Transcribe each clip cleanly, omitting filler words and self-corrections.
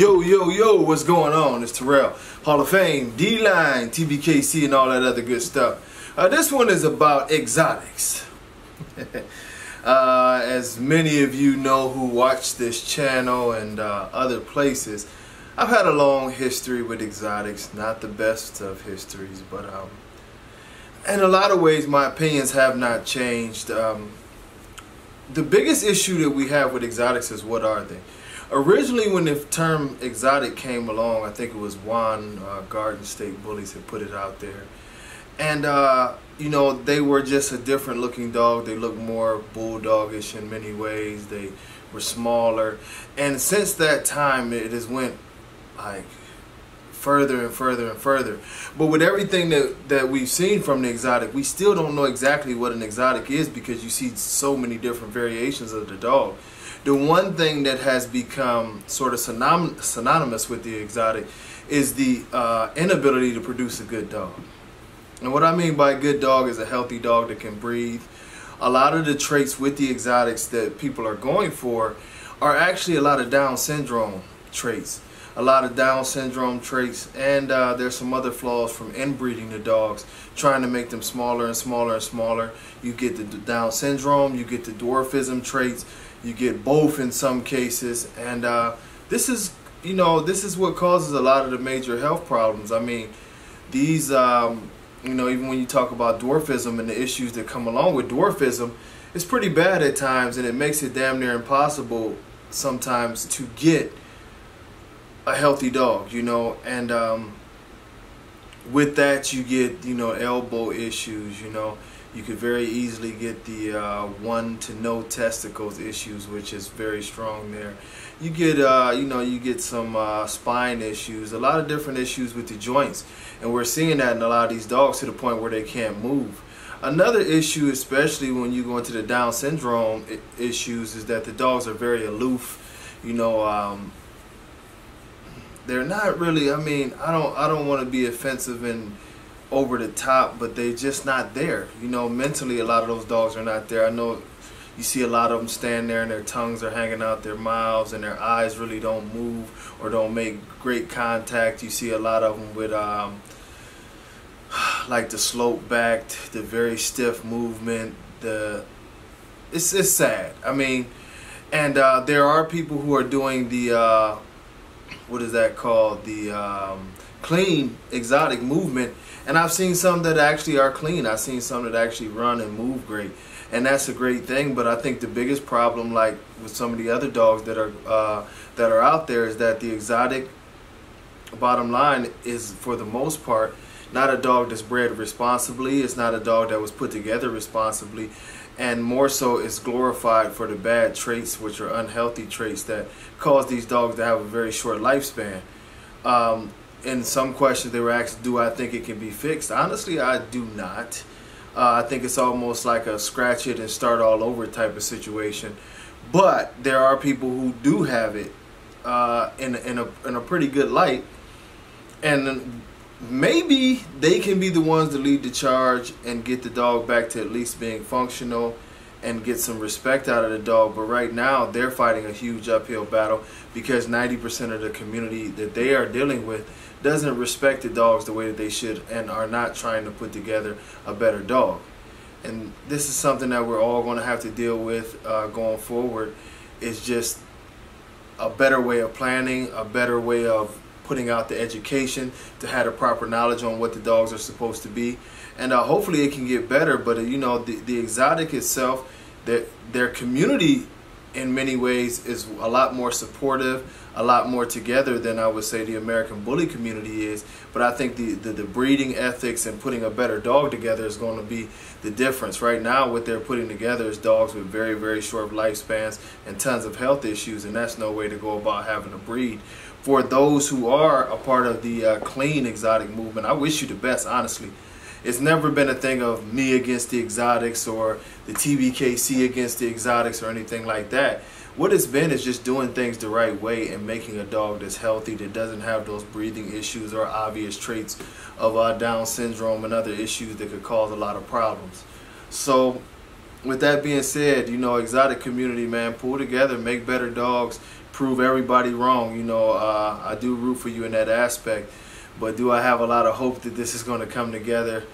Yo, what's going on? It's Terrell, Hall of Fame, D-Line, TBKC, and all that other good stuff. This one is about exotics. As many of you know who watch this channel and other places, I've had a long history with exotics, not the best of histories, but in a lot of ways my opinions have not changed. The biggest issue that we have with exotics is, what are they? Originally, when the term exotic came along, I think it was Juan Garden State Bullies had put it out there. And, you know, they were just a different looking dog. They looked more bulldogish in many ways. They were smaller. And since that time, it has went like further and further and further. But with everything that we've seen from the exotic, we still don't know exactly what an exotic is, because you see so many different variations of the dog. The one thing that has become sort of synonymous with the exotic is the inability to produce a good dog. And what I mean by good dog is a healthy dog that can breathe. A lot of the traits with the exotics that people are going for are actually a lot of Down syndrome traits. A lot of Down syndrome traits, and there's some other flaws from inbreeding the dogs, trying to make them smaller and smaller and smaller. You get the Down syndrome, you get the dwarfism traits, you get both in some cases, and this is, you know, this is what causes a lot of the major health problems. I mean, these, you know, even when you talk about dwarfism and the issues that come along with dwarfism, it's pretty bad at times, and it makes it damn near impossible sometimes to get a healthy dog, you know. And with that, you get, you know, elbow issues, you know. You could very easily get the 1 to no testicles issues, which is very strong there. You get, you know, you get some spine issues, a lot of different issues with the joints. And we're seeing that in a lot of these dogs, to the point where they can't move. Another issue, especially when you go into the Down syndrome issues, is that the dogs are very aloof. You know, they're not really, I mean, I don't want to be offensive and over the top, but they're just not there. You know, mentally, a lot of those dogs are not there. I know you see a lot of them stand there and their tongues are hanging out their mouths and their eyes really don't move or don't make great contact. You see a lot of them with like the slope back, the very stiff movement. It's sad. I mean, and there are people who are doing the what is that called, the clean exotic movement, and I've seen some that actually are clean. I've seen some that actually run and move great, and that's a great thing. But I think the biggest problem, like with some of the other dogs that are out there, is that the exotic, bottom line, is for the most part not a dog that's bred responsibly. It's not a dog that was put together responsibly, and more so it's glorified for the bad traits, which are unhealthy traits that cause these dogs to have a very short lifespan. In some questions they were asked, do I think it can be fixed? Honestly, I do not. I think it's almost like a scratch it and start all over type of situation. But there are people who do have it in a pretty good light, and maybe they can be the ones to lead the charge and get the dog back to at least being functional and get some respect out of the dog. But right now they're fighting a huge uphill battle, because 90% of the community that they are dealing with doesn't respect the dogs the way that they should, and are not trying to put together a better dog. And this is something that we're all going to have to deal with going forward. It's just a better way of planning, a better way of putting out the education to have the proper knowledge on what the dogs are supposed to be, and hopefully it can get better. But you know, the exotic itself, their community in many ways is a lot more supportive, a lot more together than I would say the American bully community is. But I think the breeding ethics and putting a better dog together is going to be the difference. Right now what they're putting together is dogs with very, very short lifespans and tons of health issues, and that's no way to go about having a breed. For those who are a part of the clean exotic movement, I wish you the best, honestly. It's never been a thing of me against the exotics or the TBKC against the exotics or anything like that. What it's been is just doing things the right way and making a dog that's healthy, that doesn't have those breathing issues or obvious traits of Down syndrome and other issues that could cause a lot of problems. So with that being said, you know, exotic community, man, pull together, make better dogs, prove everybody wrong. You know, I do root for you in that aspect. But do I have a lot of hope that this is going to come together?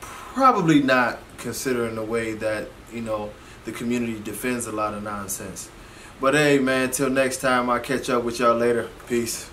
Probably not, considering the way that, you know, the community defends a lot of nonsense. But hey, man, till next time, I'll catch up with y'all later. Peace.